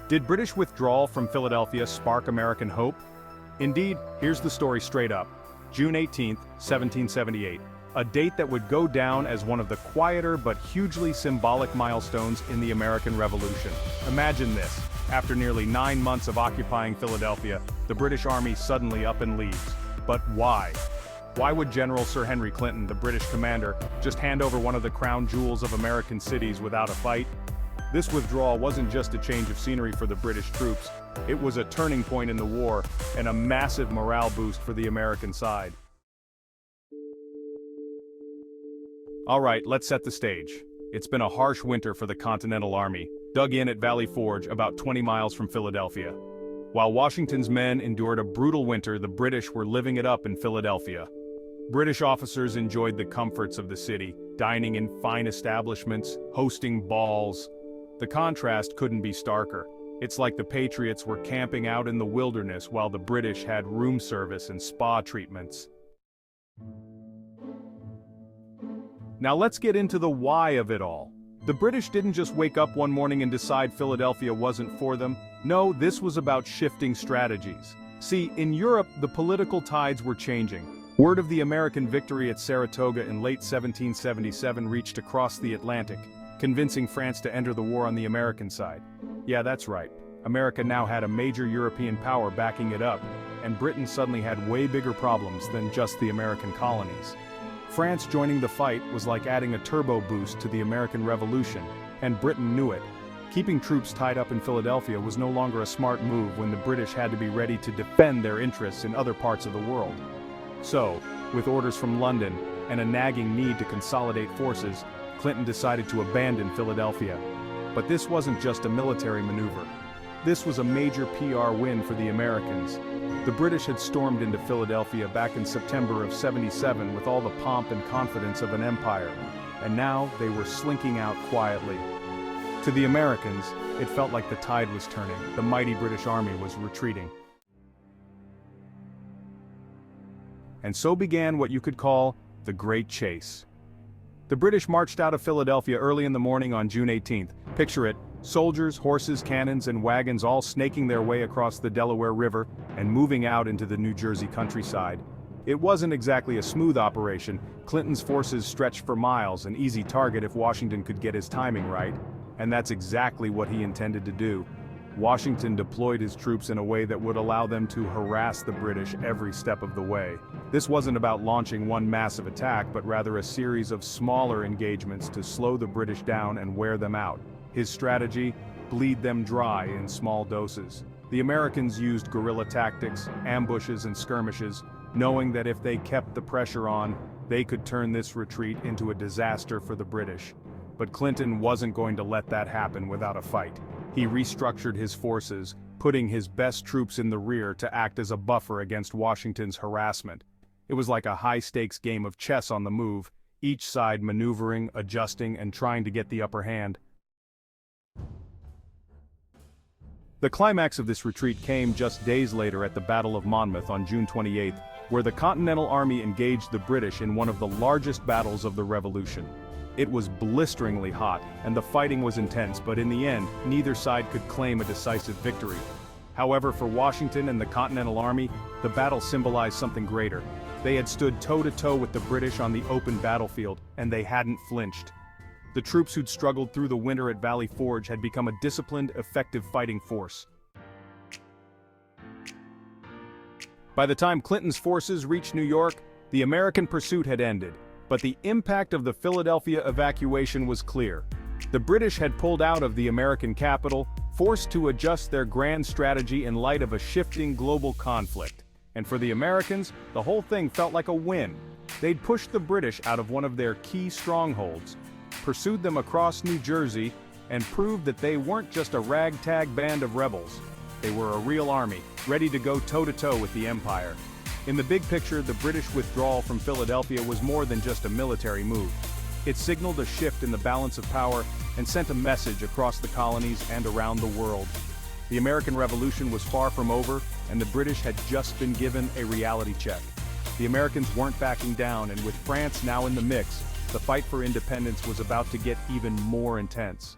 Did British withdrawal from Philadelphia spark American hope? Indeed, here's the story straight up. June 18, 1778. A date that would go down as one of the quieter but hugely symbolic milestones in the American Revolution. Imagine this. After nearly 9 months of occupying Philadelphia, the British Army suddenly up and leaves. But why? Why would General Sir Henry Clinton, the British commander, just hand over one of the crown jewels of American cities without a fight? This withdrawal wasn't just a change of scenery for the British troops, it was a turning point in the war and a massive morale boost for the American side. Alright, let's set the stage. It's been a harsh winter for the Continental Army, dug in at Valley Forge about 20 miles from Philadelphia. While Washington's men endured a brutal winter, the British were living it up in Philadelphia. British officers enjoyed the comforts of the city, dining in fine establishments, hosting balls. The contrast couldn't be starker. It's like the Patriots were camping out in the wilderness while the British had room service and spa treatments. Now let's get into the why of it all. The British didn't just wake up one morning and decide Philadelphia wasn't for them. No, this was about shifting strategies. See, in Europe, the political tides were changing. Word of the American victory at Saratoga in late 1777 reached across the Atlantic, convincing France to enter the war on the American side. Yeah, that's right. America now had a major European power backing it up, and Britain suddenly had way bigger problems than just the American colonies. France joining the fight was like adding a turbo boost to the American Revolution, and Britain knew it. Keeping troops tied up in Philadelphia was no longer a smart move when the British had to be ready to defend their interests in other parts of the world. So, with orders from London and a nagging need to consolidate forces, Clinton decided to abandon Philadelphia. But this wasn't just a military maneuver. This was a major PR win for the Americans. The British had stormed into Philadelphia back in September of '77 with all the pomp and confidence of an empire, and now they were slinking out quietly. To the Americans, it felt like the tide was turning, the mighty British Army was retreating. And so began what you could call the Great Chase. The British marched out of Philadelphia early in the morning on June 18th. Picture it, soldiers, horses, cannons, and wagons all snaking their way across the Delaware River and moving out into the New Jersey countryside. It wasn't exactly a smooth operation. Clinton's forces stretched for miles, an easy target if Washington could get his timing right. And that's exactly what he intended to do. Washington deployed his troops in a way that would allow them to harass the British every step of the way. This wasn't about launching one massive attack, but rather a series of smaller engagements to slow the British down and wear them out. His strategy? Bleed them dry in small doses. The Americans used guerrilla tactics, ambushes and skirmishes, knowing that if they kept the pressure on, they could turn this retreat into a disaster for the British. But Clinton wasn't going to let that happen without a fight. He restructured his forces, putting his best troops in the rear to act as a buffer against Washington's harassment. It was like a high-stakes game of chess on the move, each side maneuvering, adjusting, and trying to get the upper hand. The climax of this retreat came just days later at the Battle of Monmouth on June 28, where the Continental Army engaged the British in one of the largest battles of the Revolution. It was blisteringly hot, and the fighting was intense, but in the end, neither side could claim a decisive victory. However, for Washington and the Continental Army, the battle symbolized something greater. They had stood toe-to-toe with the British on the open battlefield, and they hadn't flinched. The troops who'd struggled through the winter at Valley Forge had become a disciplined, effective fighting force. By the time Clinton's forces reached New York, the American pursuit had ended. But the impact of the Philadelphia evacuation was clear. The British had pulled out of the American capital, forced to adjust their grand strategy in light of a shifting global conflict. And for the Americans, the whole thing felt like a win. They'd pushed the British out of one of their key strongholds, pursued them across New Jersey, and proved that they weren't just a ragtag band of rebels. They were a real army, ready to go toe-to-toe with the Empire. In the big picture, the British withdrawal from Philadelphia was more than just a military move. It signaled a shift in the balance of power and sent a message across the colonies and around the world. The American Revolution was far from over, and the British had just been given a reality check. The Americans weren't backing down, and with France now in the mix, the fight for independence was about to get even more intense.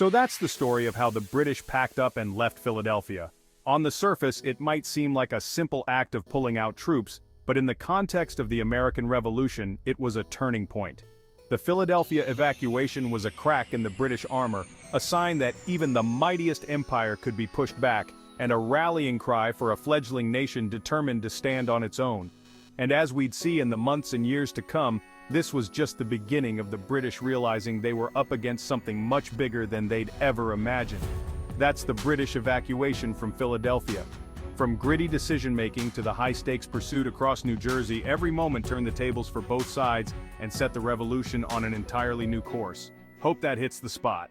So that's the story of how the British packed up and left Philadelphia. On the surface, it might seem like a simple act of pulling out troops, but in the context of the American Revolution, it was a turning point. The Philadelphia evacuation was a crack in the British armor, a sign that even the mightiest empire could be pushed back, and a rallying cry for a fledgling nation determined to stand on its own. And as we'd see in the months and years to come, this was just the beginning of the British realizing they were up against something much bigger than they'd ever imagined. That's the British evacuation from Philadelphia. From gritty decision-making to the high-stakes pursuit across New Jersey, every moment turned the tables for both sides and set the revolution on an entirely new course. Hope that hits the spot.